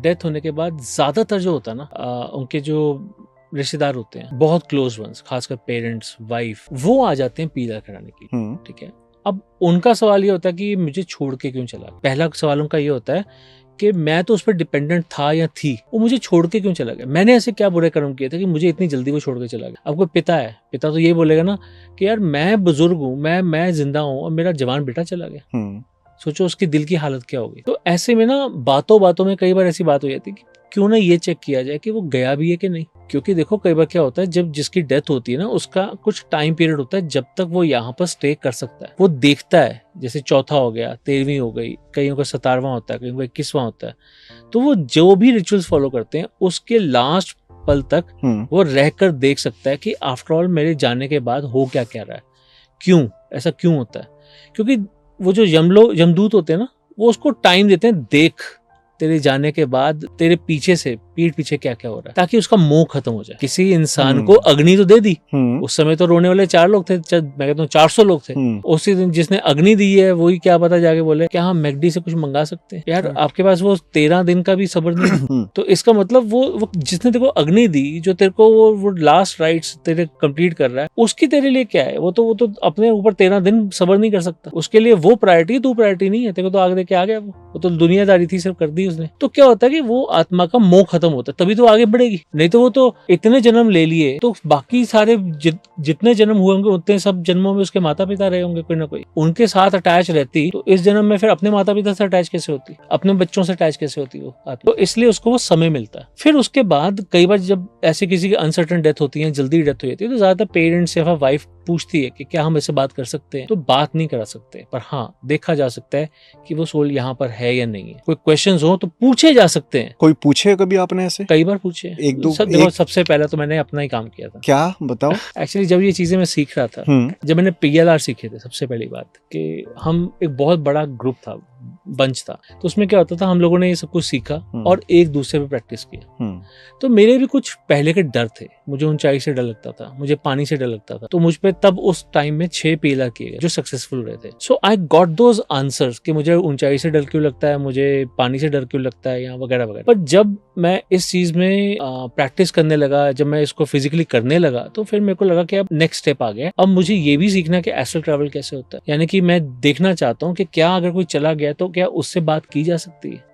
Death होने के बाद ज्यादातर जो होता है ना उनके जो रिश्तेदार होते हैं, बहुत क्लोज वंस, खासकर पेरेंट्स, वाइफ, वो आ जाते हैं पीला कराने के लिए। ठीक है, अब उनका सवाल ये होता है कि मुझे छोड़ के क्यों चला। पहला सवाल उनका ये होता है कि मैं तो उस पर डिपेंडेंट था या थी, वो मुझे छोड़ के क्यों चला गया, मैंने ऐसे क्या बुरे कर्म किए थे कि मुझे इतनी जल्दी वो छोड़ के चला गया। अब कोई पिता है, पिता तो ये बोलेगा ना कि यार मैं बुजुर्ग हूँ, मैं जिंदा हूँ और मेरा जवान बेटा चला गया। सोचो उसकी दिल की हालत क्या होगी। तो ऐसे में ना बातों बातों में कई बार ऐसी बात हो जाती है कि क्यों ना ये चेक किया जाए कि वो गया भी है कि नहीं। क्योंकि देखो कई बार क्या होता है, जब जिसकी डेथ होती है ना उसका कुछ टाइम पीरियड होता है जब तक वो यहाँ पर स्टे कर सकता है। वो देखता है, जैसे चौथा हो गया, 13वीं हो गई, कईयों का 17वां होता है, कईयों का 21वां होता है। तो वो जो भी रिचुअल्स फॉलो करते हैं उसके लास्ट पल तक वो रहकर देख सकता है कि आफ्टर ऑल मेरे जाने के बाद हो क्या क्या रहा है, क्यों ऐसा क्यों होता है। क्योंकि वो जो यमदूत होते हैं ना, वो उसको टाइम देते हैं, देख तेरे जाने के बाद तेरे पीछे से पीठ पीछे क्या क्या हो रहा है, ताकि उसका मोह खत्म हो जाए। किसी इंसान को अग्नि तो दे दी, उस समय तो रोने वाले 4 लोग थे, मैं कहता हूँ 400 लोग थे। उसी दिन जिसने अग्नि दी है वही क्या पता जाके बोले क्या हम मैकडी से कुछ मंगा सकते हैं। यार आपके पास वो 13 दिन का भी सब्र नहीं। तो इसका मतलब वो जिसने तेरे को अग्नि दी, जो तेरे को वो लास्ट राइट्स तेरे कंप्लीट कर रहा है, उसकी तेरे लिए क्या है। वो तो अपने ऊपर 13 दिन सब्र नहीं कर सकता। उसके लिए वो प्रायोरिटी, तू प्रायोरिटी नहीं है। तेरे को तो आगे देके आ गया, वो तो दुनियादारी थी सिर्फ कर दी उसने। तो क्या होता है कि वो आत्मा का मोह खत्म होता है, तभी तो आगे बढ़ेगी। नहीं तो वो तो इतने जन्म ले लिए, तो बाकी सारे जितने जन्म हुए होंगे उतने सब जन्मों में उसके माता पिता रहे होंगे कोई ना कोई, उनके साथ अटैच रहती। तो इस जन्म में फिर अपने माता पिता से अटैच कैसे होती, अपने बच्चों से अटैच कैसे होती वो आत्मा। तो इसलिए उसको वो समय मिलता है। फिर उसके बाद कई बार जब ऐसे किसी की अनसर्टन डेथ होती है, जल्दी डेथ हो जाती है, तो ज्यादातर पेरेंट्स या वाइफ पूछती है कि क्या हम ऐसे बात कर सकते हैं। तो बात नहीं करा सकते, पर हाँ देखा जा सकता है कि वो सोल यहाँ पर है या नहीं है। कोई क्वेश्चंस हो तो पूछे जा सकते हैं। कोई पूछे कभी आपने ऐसे? कई बार पूछे। एक दो देखो सबसे पहले तो मैंने अपना ही काम किया था। क्या बताओ? एक्चुअली जब ये चीजें मैं सीख रहा था, जब मैंने PLR सीखे थे, सबसे पहली बात कि हम एक बहुत बड़ा ग्रुप था, बंच था, तो उसमें क्या होता था, हम लोगों ने ये सब कुछ सीखा और एक दूसरे पे प्रैक्टिस किया। तो मेरे भी कुछ पहले के डर थे। मुझे ऊंचाई से डर लगता था, मुझे पानी से डर लगता था। तो मुझ पे तब उस टाइम में 6 PLR किए गए जो सक्सेसफुल रहे थे। सो आई गॉट दोज आंसर्स कि मुझे ऊंचाई से डर क्यों लगता है, मुझे पानी से डर क्यों लगता है, या वगैरह वगैरह। पर जब मैं इस चीज में प्रैक्टिस करने लगा, जब मैं इसको फिजिकली करने लगा, तो फिर मेरे को लगा कि अब नेक्स्ट स्टेप आ गया। अब मुझे ये भी सीखना कि एस्ट्रल ट्रैवल कैसे होता है। यानी कि मैं देखना चाहता हूँ कि क्या अगर कोई चला गया तो क्या उससे बात की जा सकती है।